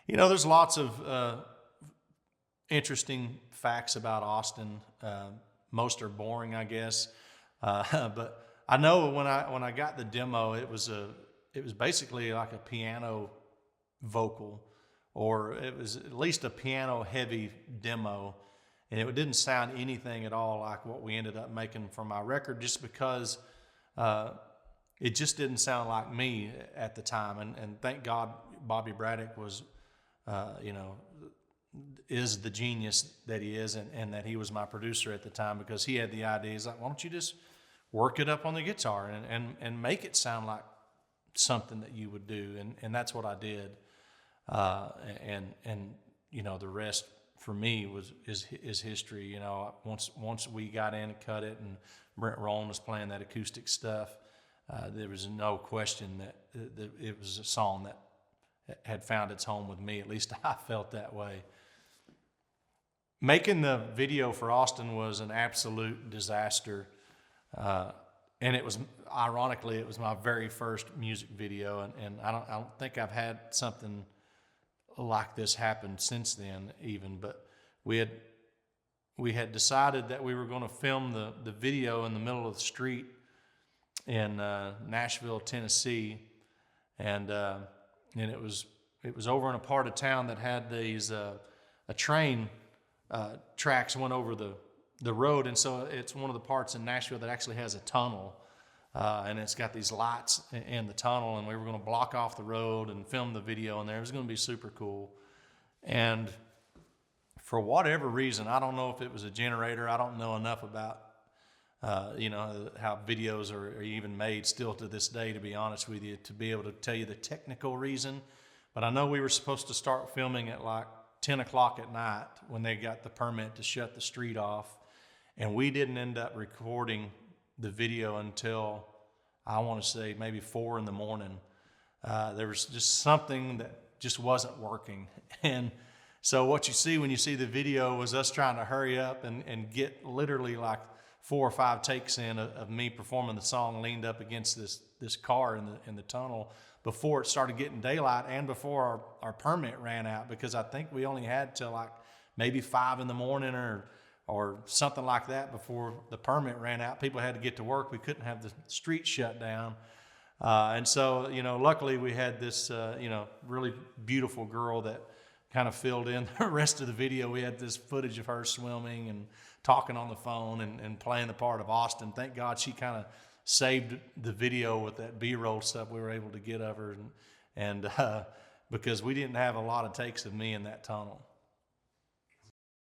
There's lots of interesting facts about Austin. Most are boring, I guess. But I know when I got the demo, it was basically like a piano vocal, or it was at least a piano heavy demo, and it didn't sound anything at all like what we ended up making for my record, just because it just didn't sound like me at the time. And thank God Bobby Braddock was, is the genius that he is, and that he was my producer at the time, because he had the idea. He's like, why don't you just work it up on the guitar and make it sound like something that you would do, and that's what I did. The rest for me is history. Once we got in and cut it, and Brent Rowan was playing that acoustic stuff, there was no question that it was a song that had found its home with me. At least I felt that way. Making the video for Austin was an absolute disaster. And it was, ironically, it was my very first music video, and I don't think I've had something like this happen since then even. But we had decided that we were going to film the video in the middle of the street in Nashville, Tennessee, and it was over in a part of town that had these a train tracks went over the road, and so it's one of the parts in Nashville that actually has a tunnel, and it's got these lights in the tunnel, and we were going to block off the road and film the video in there. It was going to be super cool. And for whatever reason, I don't know if it was a generator, I don't know enough about how videos are even made still to this day, to be honest with you, to be able to tell you the technical reason. But I know we were supposed to start filming at like 10 o'clock at night when they got the permit to shut the street off. And we didn't end up recording the video until, I want to say, maybe 4 in the morning. There was just something that just wasn't working. And so what you see when you see the video was us trying to hurry up and get literally like 4 or 5 takes in of me performing the song leaned up against this car in the tunnel before it started getting daylight, and before our permit ran out, because I think we only had till like maybe 5 in the morning or something like that before the permit ran out. People had to get to work. We couldn't have the street shut down. And so, luckily we had this, really beautiful girl that kind of filled in the rest of the video. We had this footage of her swimming and talking on the phone and playing the part of Austin. Thank God she kind of saved the video with that B-roll stuff we were able to get of her, and because we didn't have a lot of takes of me in that tunnel.